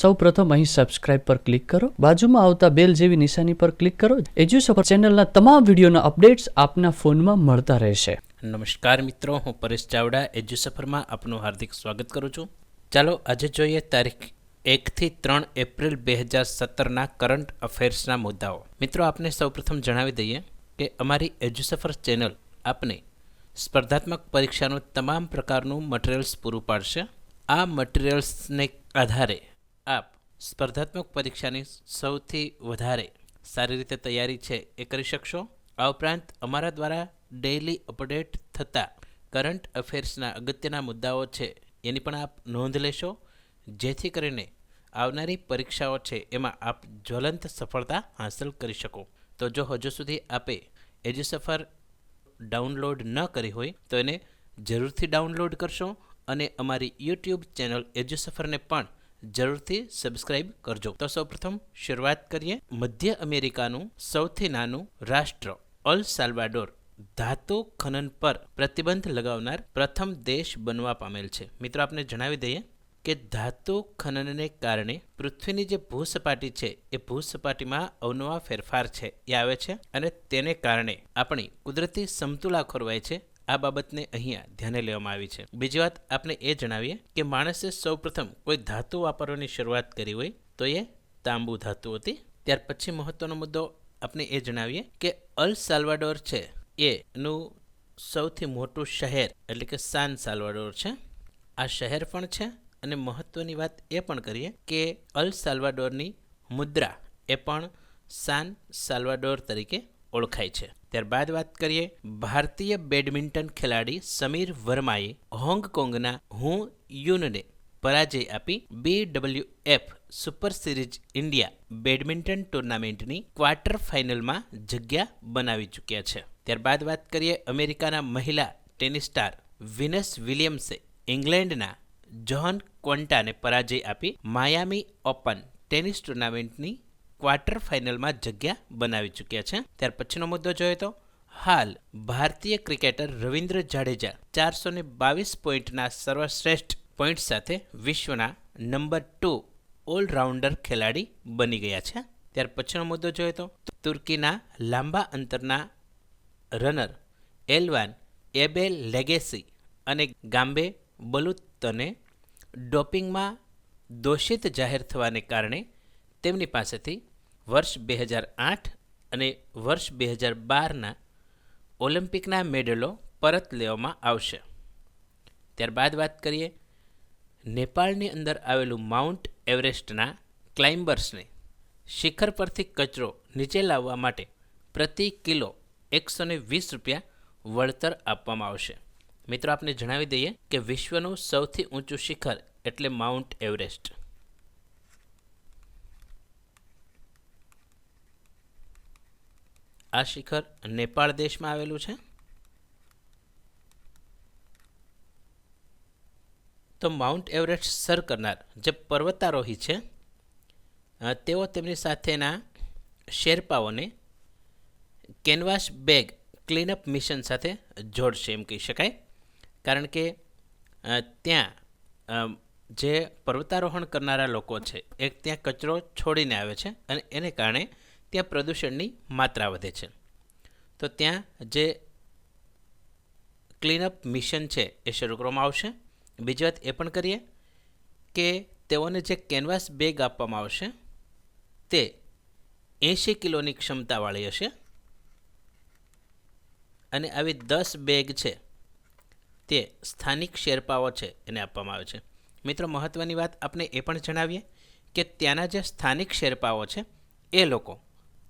સૌપ્રથમ અહીં સબસ્ક્રાઇબ પર ક્લિક કરો, બાજુમાં આવતા બેલ જેવી નિશાની પર ક્લિક કરો. એજ્યુસફર ચેનલના તમામ વિડીયોના અપડેટ્સ આપના ફોનમાં મળતા રહેશે. નમસ્કાર મિત્રો, હું પરેશ ચાવડા એજ્યુસફરમાં આપનું હાર્દિક સ્વાગત કરું છું. ચાલો આજે જોઈએ તારીખ 1 થી 3 એપ્રિલ 2017ના કરંટ અફેર્સના મુદ્દાઓ. મિત્રો, આપને સૌપ્રથમ જણાવી દઈએ કે અમારી એજ્યુસફર ચેનલ આપને સ્પર્ધાત્મક પરીક્ષાનું તમામ પ્રકારનું મટીરિયલ્સ પૂરું પાડશે. આ મટીરિયલ્સને આધારે આપ સ્પર્ધાત્મક પરીક્ષાની સૌથી વધારે સારી રીતે તૈયારી છે એ કરી શકશો. આ ઉપરાંત અમારા દ્વારા ડેઇલી અપડેટ થતા કરંટ અફેર્સના અગત્યના મુદ્દાઓ છે એની પણ આપ નોંધ લેશો, જેથી કરીને આવનારી પરીક્ષાઓ છે એમાં આપ જ્વલંત સફળતા હાંસલ કરી શકો. તો જો હજુ સુધી આપે એજ્યુસફર ડાઉનલોડ ન કરી હોય તો એને જરૂરથી ડાઉનલોડ કરશો અને અમારી યુટ્યુબ ચેનલ એજ્યુસફરને પણ જરૂરથી સબસ્ક્રાઇબ કરજો. તો સૌપ્રથમ શરૂઆત કરીએ. મધ્ય અમેરિકાનું સૌથી નાનું રાષ્ટ્ર અલ સાલ્વાડોર ધાતુ ખનન પર પ્રતિબંધ લગાવનાર પ્રથમ દેશ બનવા પામેલ છે. મિત્રો, આપને જણાવી દઈએ કે ધાતુ ખનનને કારણે પૃથ્વીની જે ભૂસપાટી છે એ ભૂસપાટીમાં અવનવા ફેરફાર છે એ આવે છે અને તેને કારણે આપણી કુદરતી સમતુલા ખોરવાય છે. આ બાબતને અહીંયા ધ્યાને લેવામાં આવી છે. બીજી વાત આપણે એ જણાવીએ કે માણસે સૌપ્રથમ કોઈ ધાતુ વાપરવાની શરૂઆત કરી હોય તો એ તાંબુ ધાતુ હતી. ત્યાર પછી મહત્વનો મુદ્દો આપણે એ જણાવીએ કે અલ સાલ્વાડોર છે એનું સૌથી મોટું શહેર એટલે કે સાન સાલ્વાડોર છે. આ શહેર પણ છે અને મહત્વની વાત એ પણ કરીએ કે અલ સાલ્વાડોરની મુદ્રા એ પણ સાન સાલ્વાડોર તરીકે ઓળખાય છે. ત્યારબાદ વાત કરીએ, ભારતીય બેડમિન્ટન ખેલાડી સમીર વર્માએ હોંગકોંગના હું યુનને પરાજય આપી BWF super series India badminton ટુર્નામેન્ટની ક્વાર્ટર ફાઇનલમાં જગ્યા બનાવી ચૂક્યા છે. ત્યારબાદ વાત કરીએ, અમેરિકાના મહિલા ટેનિસ સ્ટાર વિનસ વિલિયમ્સે ઇંગ્લેન્ડના જોહન ક્વોન્ટાને પરાજય આપી માયામી ઓપન ટેનિસ ટુર્નામેન્ટની ક્વાર્ટર ફાઇનલમાં જગ્યા બનાવી ચૂક્યા છે. ત્યાર પછીનો મુદ્દો જોઈએ તો હાલ ભારતીય ક્રિકેટર રવિન્દ્ર જાડેજા 422 પોઈન્ટના સર્વશ્રેષ્ઠ પોઈન્ટ સાથે વિશ્વના નંબર 2 ઓલરાઉન્ડર ખેલાડી બની ગયા છે. ત્યાર પછીનો મુદ્દો જોઈએ તો તુર્કીના લાંબા અંતરના રનર એલવાન એબેલ લેગેસી અને ગામ્બે બલુતને ડોપિંગમાં દોષિત જાહેર થવાને કારણે તેમની પાસેથી વર્ષ 2008 અને વર્ષ 2012ના ઓલિમ્પિકના મેડલો પરત લેવામાં આવશે. ત્યારબાદ વાત કરીએ, નેપાળની અંદર આવેલું માઉન્ટ એવરેસ્ટના ક્લાઇમ્બર્સને શિખર પરથી કચરો નીચે લાવવા માટે પ્રતિ કિલો 120 રૂપિયા વળતર આપવામાં આવશે. મિત્રો, આપને જણાવી દઈએ કે વિશ્વનું સૌથી ઊંચું શિખર એટલે માઉન્ટ એવરેસ્ટ. આ શિખર નેપાળ દેશમાં આવેલું છે. તો માઉન્ટ એવરેસ્ટ સર કરનાર જે પર્વતારોહી છે તેઓ તેમની સાથેના શેરપાઓને કેનવાસ બેગ ક્લીનઅપ મિશન સાથે જોડશે એમ કહી શકાય. કારણ કે ત્યાં જે પર્વતારોહણ કરનારા લોકો છે એ ત્યાં કચરો છોડીને આવે છે અને એને કારણે ત્યાં પ્રદૂષણની માત્રા વધે છે. તો ત્યાં જે ક્લીનઅપ મિશન છે એ શરૂ કરવામાં આવશે. બીજી વાત એ પણ કરીએ કે તેઓને જે કેનવાસ બેગ આપવામાં આવશે તે 80 કિલોની ક્ષમતાવાળી હશે અને આવી 10 બેગ છે તે સ્થાનિક શેરપાઓ છે એને આપવામાં આવે છે. મિત્રો, મહત્ત્વની વાત આપણે એ પણ જણાવીએ કે ત્યાંના જે સ્થાનિક શેરપાઓ છે એ લોકો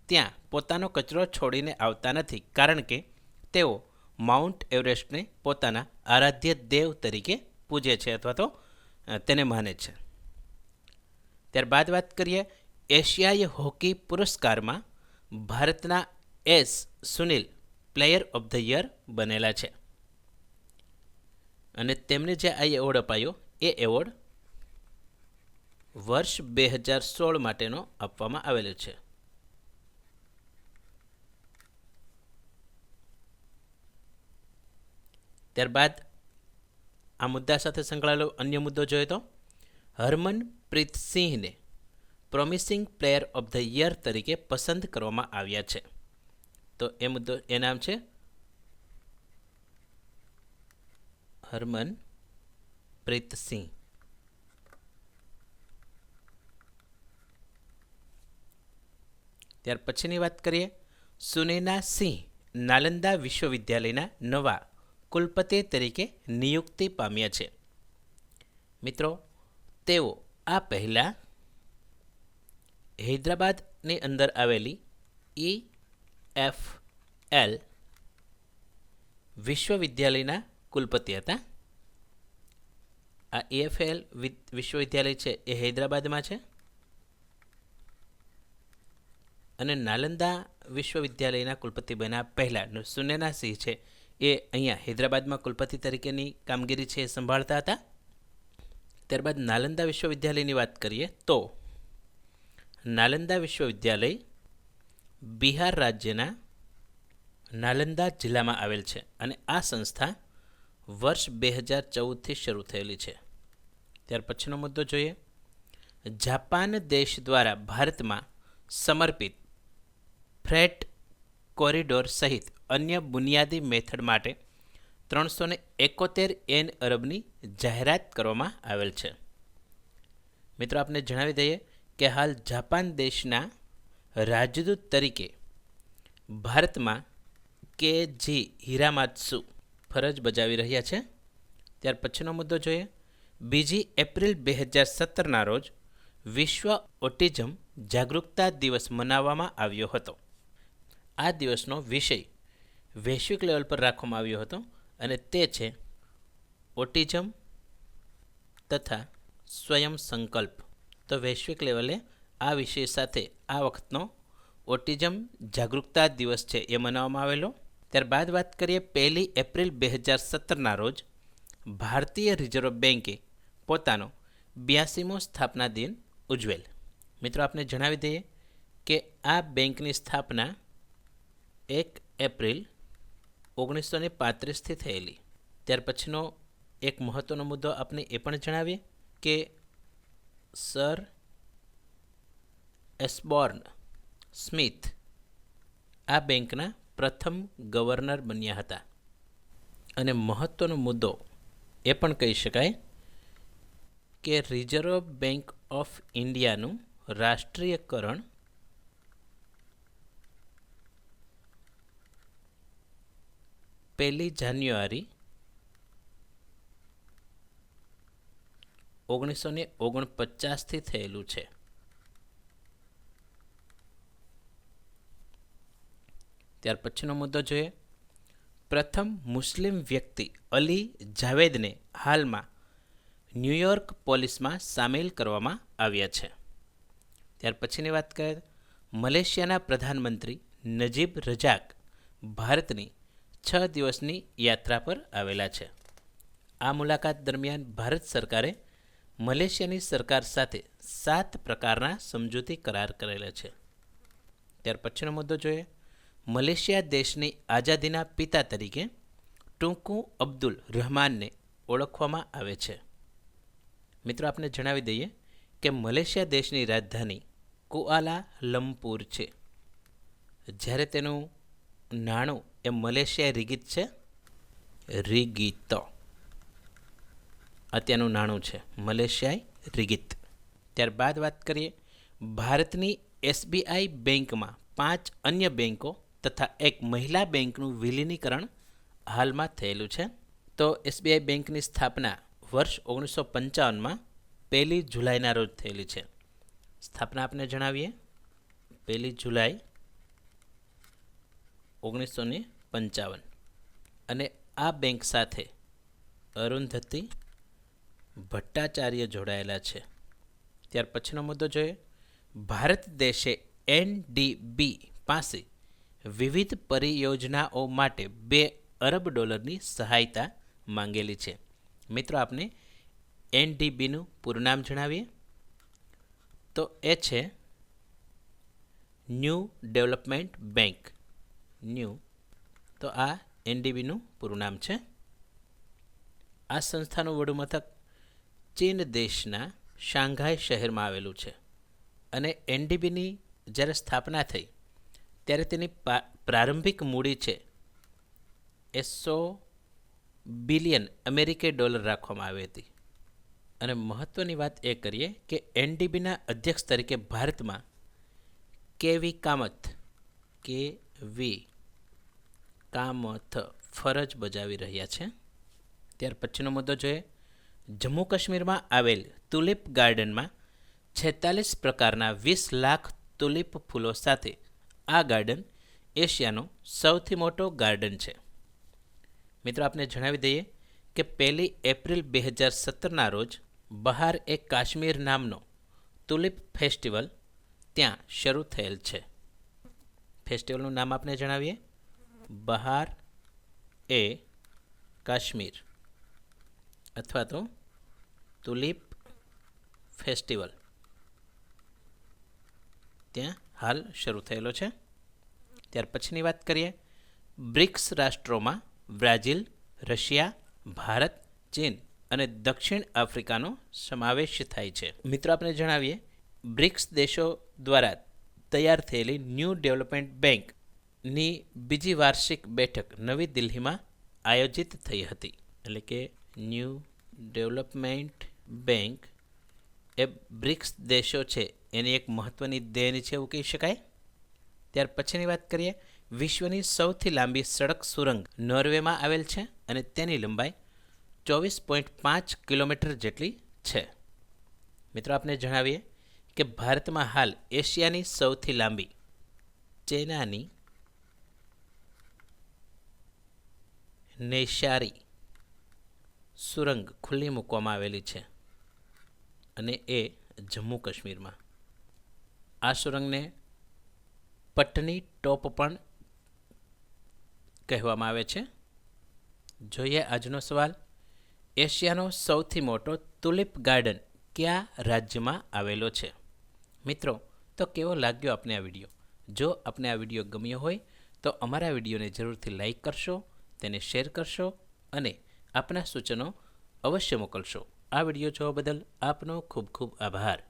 ત્યાં પોતાનો કચરો છોડીને આવતા નથી, કારણ કે તેઓ માઉન્ટ એવરેસ્ટને પોતાના આરાધ્ય દેવ તરીકે પૂજે છે અથવા તો તેને માને છે. ત્યારબાદ વાત કરીએ, એશિયાઈ હોકી પુરસ્કારમાં ભારતના S Sunil player of the year બનેલા છે અને તેમને જે આ એવોર્ડ અપાયો એ એવોર્ડ વર્ષ 2016 માટેનો આપવામાં આવેલો છે. ત્યારબાદ આ મુદ્દા સાથે સંકળાયેલો અન્ય મુદ્દો જોઈએ તો હરમનપ્રીત સિંહને promising player of the year તરીકે પસંદ કરવામાં આવ્યા છે. તો એ નામ છે હરમનપ્રીત સિંહ. ત્યાર પછીની વાત કરીએ, સુનૈના સિંહ નાલંદા વિશ્વવિદ્યાલયના નવા કુલપતિ તરીકે નિયુક્તિ પામ્યા છે. મિત્રો, તેઓ આ પહેલાં હૈદરાબાદની અંદર આવેલી EFL વિશ્વવિદ્યાલયના કુલપતિ હતા. આ EFL વિશ્વવિદ્યાલય છે એ હૈદરાબાદમાં છે અને નાલંદા વિશ્વવિદ્યાલયના કુલપતિ બન્યા પહેલાં સુનૈના સિંહ છે એ અહીંયા હૈદરાબાદમાં કુલપતિ તરીકેની કામગીરી છે એ સંભાળતા હતા. ત્યારબાદ નાલંદા વિશ્વવિદ્યાલયની વાત કરીએ તો નાલંદા વિશ્વવિદ્યાલય બિહાર રાજ્યના નાલંદા જિલ્લામાં આવેલ છે અને આ સંસ્થા વર્ષ 2014થી શરૂ થયેલી છે. ત્યાર પછીનો મુદ્દો જોઈએ, જાપાન દેશ દ્વારા ભારતમાં સમર્પિત ફ્રેટ કોરિડોર સહિત અન્ય બુનિયાદી મેથડ માટે 371 અરબની જાહેરાત કરવામાં આવેલ છે. મિત્રો, આપને જણાવી દઈએ કે હાલ જાપાન દેશના રાજદૂત તરીકે ભારતમાં કેજી હિરામાત્સુ ફરજ બજાવી રહ્યા છે. ત્યાર પછીનો મુદ્દો જોઈએ, 2 એપ્રિલ 2017ના રોજ વિશ્વ ઓટિઝમ જાગૃતતા દિવસ મનાવવામાં આવ્યો હતો. આ દિવસનો વિષય વૈશ્વિક લેવલ પર રાખવામાં આવ્યો હતો અને તે છે ઓટિઝમ તથા સ્વયં સંકલ્પ. તો વૈશ્વિક લેવલે આ વિષય સાથે આ વખતનો ઓટિઝમ જાગૃતતા દિવસ છે એ મનાવવામાં આવેલો. ત્યારબાદ વાત કરીએ, 1 એપ્રિલ 2017ના રોજ ભારતીય રિઝર્વ બેન્કે પોતાનો 82મો સ્થાપના દિન ઉજવેલ. મિત્રો, આપને જણાવી દઈએ કે આ બેંકની સ્થાપના 1 એપ્રિલ 1935થી થયેલી. ત્યાર પછીનો એક મહત્ત્વનો મુદ્દો આપણે એ પણ જણાવીએ કે સર એસ્બોર્ન સ્મિથ આ બેંકના પ્રથમ ગવર્નર બન્યા હતા. અને મહત્ત્વનો મુદ્દો એ પણ કહી શકાય કે રિઝર્વ બેંક ઓફ ઇન્ડિયાનું રાષ્ટ્રીયકરણ 1 જાન્યુઆરી 1949થી થયેલું છે. ત્યાર પછીનો મુદ્દો જોઈએ, પ્રથમ મુસ્લિમ વ્યક્તિ અલી જાવેદને હાલમાં ન્યૂયોર્ક પોલીસમાં સામેલ કરવામાં આવ્યા છે. ત્યાર પછીની વાત કરીએ, મલેશિયાના પ્રધાનમંત્રી નજીબ રજાક ભારતની 6 દિવસની યાત્રા પર આવેલા છે. આ મુલાકાત દરમિયાન ભારત સરકારે મલેશિયાની સરકાર સાથે 7 પ્રકારના સમજૂતી કરાર કરેલા છે. ત્યાર પછીનો મુદ્દો જોઈએ, મલેશિયા દેશની આઝાદીના પિતા તરીકે ટુંકુ અબ્દુલ રહેમાનને ઓળખવામાં આવે છે. મિત્રો, આપને જણાવી દઈએ કે મલેશિયા દેશની રાજધાની કુઆલા લંપુર છે, જ્યારે તેનું નાણું એ મલેશિયા રિગિત છે. રિગિતો અત્યારનું નાણું છે મલેશિયાઈ રિગિત. ત્યારબાદ વાત કરીએ, ભારતની એસબીઆઈ બેંકમાં 5 અન્ય બેંકો તથા એક મહિલા બેંકનું વિલીનીકરણ હાલમાં થયેલું છે. તો એસબીઆઈ બેંકની સ્થાપના વર્ષ 1955માં 1 જુલાઈના રોજ થયેલી છે. સ્થાપના આપને જણાવીએ, 1 જુલાઈ 1955. અને આ બેંક સાથે અરુંધતી ભટ્ટાચાર્ય જોડાયેલા છે. ત્યાર પછીનો મુદ્દો જોઈએ, ભારત દેશે એનડીબી પાસે વિવિધ પરિયોજનાઓ માટે $2 અરબ સહાયતા માંગેલી છે. મિત્રો, આપને એનડીબીનું પૂરું નામ જણાવીએ તો એ છે ન્યૂ ડેવલપમેન્ટ બેંક. ન્યૂ, તો આ એનડીબીનું પૂરું નામ છે. આ સંસ્થાનું વડું મથક ચીન દેશના શાંઘાઈ શહેરમાં આવેલું છે અને એનડીબીની જ્યારે સ્થાપના થઈ ત્યારે તેની પ્રારંભિક મૂડી છે એ $100 બિલિયન અમેરિકી ડોલર રાખવામાં આવી હતી. અને મહત્ત્વની વાત એ કરીએ કે એનડીબીના અધ્યક્ષ તરીકે ભારતમાં કેવી કામથ ફરજ બજાવી રહ્યા છે. ત્યાર પછીનો મુદ્દો જોઈએ. જમ્મુ કાશ્મીરમાં આવેલ તુલિપ ગાર્ડનમાં 46 પ્રકારના 20 લાખ તુલિપ ફૂલો સાથે આ ગાર્ડન એશિયાનો સૌથી મોટો ગાર્ડન છે. મિત્રો આપને જણાવી દઈએ કે 1 એપ્રિલ 2017ના રોજ બહાર એ કાશ્મીર નામનો તુલિપ ફેસ્ટિવલ ત્યાં શરૂ થયેલ છે. ફેસ્ટિવલનું નામ આપને જણાવીએ, બહાર એ કાશ્મીર અથવા તો તુલિપ ફેસ્ટિવલ ત્યાં હાલ શરૂ થયેલો છે. ત્યાર પછીની વાત કરીએ. બ્રિક્સ રાષ્ટ્રોમાં બ્રાઝિલ, રશિયા, ભારત, ચીન અને દક્ષિણ આફ્રિકાનો સમાવેશ થાય છે. મિત્રો આપણે જણાવીએ, બ્રિક્સ દેશો દ્વારા તૈયાર થયેલી ન્યૂ ડેવલપમેન્ટ બેંકની બીજી વાર્ષિક બેઠક નવી દિલ્હીમાં આયોજિત થઈ હતી. એટલે કે ન્યૂ ડેવલપમેન્ટ બેંક એ બ્રિક્સ દેશો છે એની એક મહત્ત્વની દેન છે એવું કહી શકાય. ત્યાર પછીની વાત કરીએ. વિશ્વની સૌથી લાંબી સડક સુરંગ નોર્વેમાં આવેલ છે અને તેની લંબાઈ 24.5 કિલોમીટર જેટલી છે. મિત્રો આપને જણાવીએ કે ભારતમાં હાલ એશિયાની સૌથી લાંબી ચૈનાની નૈશારી સુરંગ ખુલ્લી મૂકવામાં આવેલી છે અને એ જમ્મુ કાશ્મીરમાં. આ સુરંગને પટની ટોપ પણ કહેવામાં આવે છે. જોઈએ આજનો સવાલ. એશિયાનો સૌથી મોટો તુલિપ ગાર્ડન કયા રાજ્યમાં આવેલો છે? મિત્રો, તો કેવો લાગ્યો આપને આ વિડીયો? જો આપને આ વિડીયો ગમ્યો હોય તો અમારા વિડીયોને જરૂરથી લાઈક કરશો, તેને શેર કરશો અને આપના સૂચનો અવશ્ય મોકલશો. આ વિડીયો જોવા બદલ આપનો ખૂબ ખૂબ આભાર.